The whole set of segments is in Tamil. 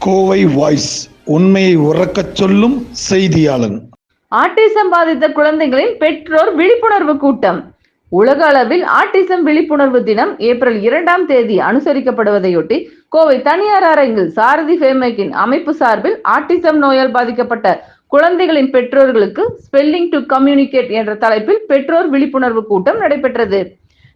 கோவை வாய்ஸ், உண்மையை உறக்கச் சொல்லும் செய்தியாளன். ஆட்டிசம் பாதித்த குழந்தைகளின் பெற்றோர் விழிப்புணர்வு கூட்டம். உலக அளவில் ஆட்டிசம் விழிப்புணர்வு தினம் ஏப்ரல் 2ஆம் தேதி அனுசரிக்கப்படுவதையொட்டி கோவை தனியார் அரங்கில் சாரதி ஃபேமேக்கின் அமைப்பு சார்பில் ஆட்டிசம் நோயால் பாதிக்கப்பட்ட குழந்தைகளின் பெற்றோர்களுக்கு ஸ்பெல்லிங் டு கம்யூனிகேட் என்ற தலைப்பில் பெற்றோர் விழிப்புணர்வு கூட்டம் நடைபெற்றது.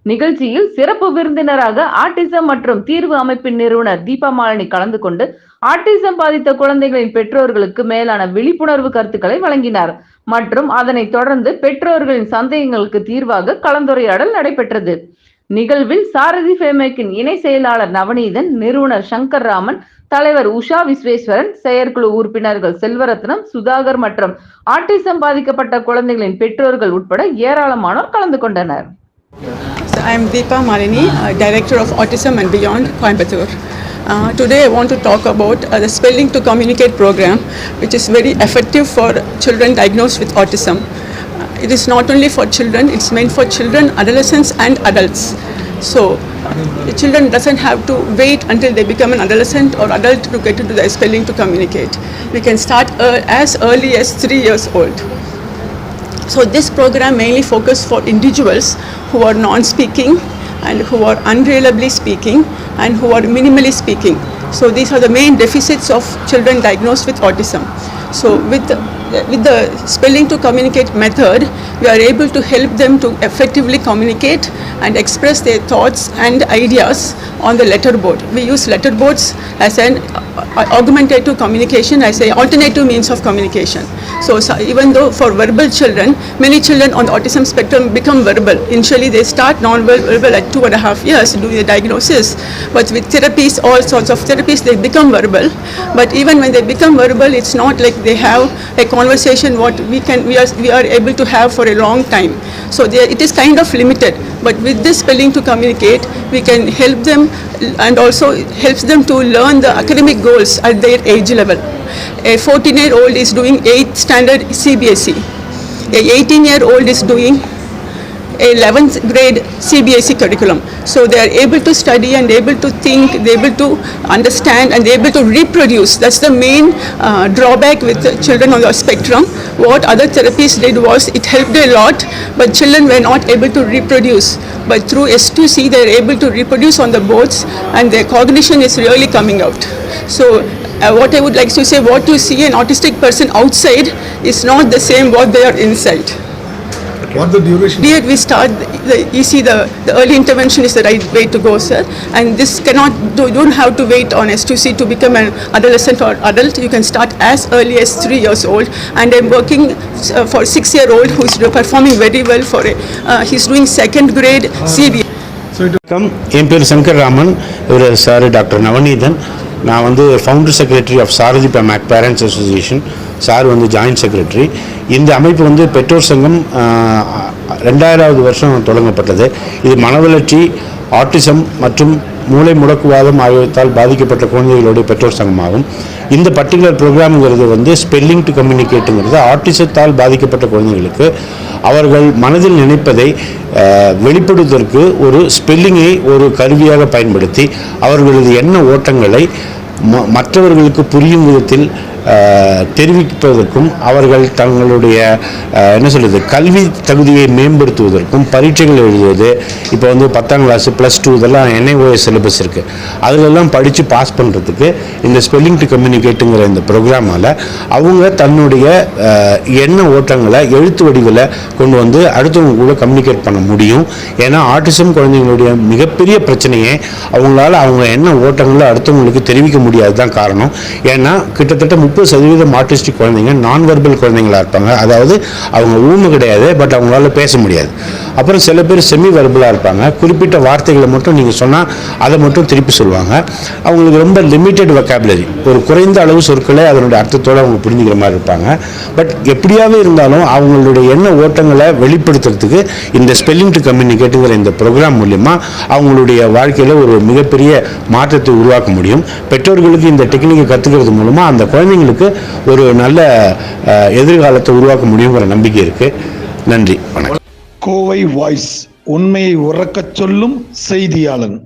நிகழ்ச்சியில் சிறப்பு விருந்தினராக ஆட்டிசம் மற்றும் தீர்வு அமைப்பின் நிறுவனர் தீபா மாலினி கலந்து கொண்டு ஆட்டிசம் பாதித்த குழந்தைகளின் பெற்றோர்களுக்கு மேலான விழிப்புணர்வு கருத்துக்களை வழங்கினார். மற்றும் அதனைத் தொடர்ந்து பெற்றோர்களின் சந்தேகங்களுக்கு தீர்வாக கலந்துரையாடல் நடைபெற்றது. நிகழ்வில் சாரதி ஃபேமேக்கின் இணை செயலாளர் நவநீதன், நிறுவனர் சங்கர் ராமன், தலைவர் உஷா விஸ்வேஸ்வரன், செயற்குழு உறுப்பினர்கள் செல்வரத்னம், சுதாகர் மற்றும் ஆட்டிசம் பாதிக்கப்பட்ட குழந்தைகளின் பெற்றோர்கள் உட்பட ஏராளமானோர் கலந்து கொண்டனர். I am Deepa Malani, Director of Autism and Beyond, Coimbatore. Today I want to talk about the Spelling to Communicate program, which is very effective for children diagnosed with autism. It is not only for children, it's meant for children, adolescents and adults. So the children doesn't have to wait until they become an adolescent or adult to get into the Spelling to Communicate. We can start as early as 3 years old. So this program mainly focuses for individuals who are non-speaking and who are unreliably speaking and who are minimally speaking. So these are the main deficits of children diagnosed with autism. So with the Spelling to Communicate method, we are able to help them to effectively communicate and express their thoughts and ideas on the letterboard. We use letterboards as an augmentative communication, as an alternative means of communication. So even though for verbal children, many children on the autism spectrum become verbal. Initially they start non-verbal at 2.5 years doing the diagnosis, but with therapies, all sorts of therapies, they become verbal. But even when they become verbal, it's not like they have a conversation what we are able to have for a long time. So it is kind of limited. But with this Spelling to Communicate, we can help them and also helps them to learn the academic goals at their age level. A 14-year-old is doing 8th standard CBSE. A 18-year-old is doing 11th grade CBSE curriculum. So they are able to study and able to think, they are able to understand and they are able to reproduce. That's the main drawback with children on the spectrum. What other therapies did was it helped a lot, but children were not able to reproduce. But through S2C they are able to reproduce on the boards and their cognition is really coming out. So what I would like to say, what you see an autistic person outside is not the same what they are inside. What the duration? Here we start, you see the early intervention is the right way to go, sir. And this you don't have to wait on S2C to become an adolescent or adult. You can start as early as 3 years old. And I'm working for 6-year-old who is performing very well for he's doing 2nd grade CB. என் பேர் சங்கர் ராமன், இவர் சார் டாக்டர் நவநீதன். நான் வந்து ஃபவுண்டர் செக்ரட்டரி ஆஃப் சாரதி ஃபேமேக் பேரண்ட்ஸ் அசோசியேஷன், சார் வந்து ஜாயின்ட் செக்ரட்டரி. இந்த அமைப்பு வந்து பெற்றோர் சங்கம் 2000வது வருஷம் தொடங்கப்பட்டது. இது மனவளர்ச்சி, ஆட்டிசம் மற்றும் மூளை முடக்குவாதம் ஆகியவற்றால் பாதிக்கப்பட்ட குழந்தைகளுடைய பெற்றோர் சங்கமாகும். இந்த பர்டிகுலர் ப்ரோக்ராம்ங்கிறது வந்து ஸ்பெல்லிங் டு கம்யூனிகேட்டுங்கிறது ஆட்டிசத்தால் பாதிக்கப்பட்ட குழந்தைகளுக்கு அவர்கள் மனதில் நினைப்பதை வெளிப்படுவதற்கு ஒரு ஸ்பெல்லிங்கை ஒரு கருவியாக பயன்படுத்தி அவர்களது எண்ண ஓட்டங்களை மற்றவர்களுக்கு புரியும் விதத்தில் தெரிவிப்பதற்கும் அவர்கள் தங்களுடைய கல்வி தகுதியை மேம்படுத்துவதற்கும் பரீட்சைகள் எழுதுவது, இப்போ வந்து 10ஆம் கிளாஸ் +2 இதெல்லாம் NIOS சிலபஸ் இருக்குது, அதிலெல்லாம் படித்து பாஸ் பண்ணுறதுக்கு இந்த ஸ்பெல்லிங் டு கம்யூனிகேட்டுங்கிற இந்த ப்ரோக்ராமால் அவங்க தன்னுடைய எண்ண ஓட்டங்களை எழுத்து வடிவில் கொண்டு வந்து அடுத்தவங்க கூட கம்யூனிகேட் பண்ண முடியும். ஏன்னா ஆட்டிசம் குழந்தைங்களுடைய மிகப்பெரிய பிரச்சனையே அவங்களால அவங்க எண்ண ஓட்டங்களை அடுத்தவங்களுக்கு தெரிவிக்க முடியாது தான் காரணம். ஏன்னா கிட்டத்தட்ட 30% ஆட்டிஸ்டிக் குழந்தைங்க நான் வெர்பல் குழந்தைங்களா இருப்பாங்க. அதாவது அவங்க ஊமை கிடையாது, பட் அவங்களால பேச முடியாது. அப்புறம் சில பேர் செமி வெர்பலாக இருப்பாங்க. குறிப்பிட்ட வார்த்தைகளை மட்டும் நீங்கள் சொன்னால் அதை மட்டும் திருப்பி சொல்லுவாங்க. அவங்களுக்கு ரொம்ப லிமிட்டட் வொக்காபுலரி, ஒரு குறைந்த அளவு சொற்களை அதனுடைய அர்த்தத்தோடு அவங்க புரிஞ்சுக்கிற மாதிரி இருப்பாங்க. பட் எப்படியாவது இருந்தாலும் அவங்களுடைய எண்ண ஓட்டங்களை வெளிப்படுத்துறதுக்கு இந்த ஸ்பெல்லிங் டு கம்யூனிகேட்டுங்கிற இந்த ப்ரோக்ராம் மூலிமா அவங்களுடைய வாழ்க்கையில் ஒரு மிகப்பெரிய மாற்றத்தை உருவாக்க முடியும். பெற்றோர்களுக்கு இந்த டெக்னிக்கை கற்றுக்கிறது மூலமாக அந்த குழந்தைங்களுக்கு ஒரு நல்ல எதிர்காலத்தை உருவாக்க முடியுங்கிற நம்பிக்கை இருக்கு. நன்றி, வணக்கம். கோவை வாய்ஸ், உண்மையை உறக்கச் சொல்லும் செய்தியாளன்.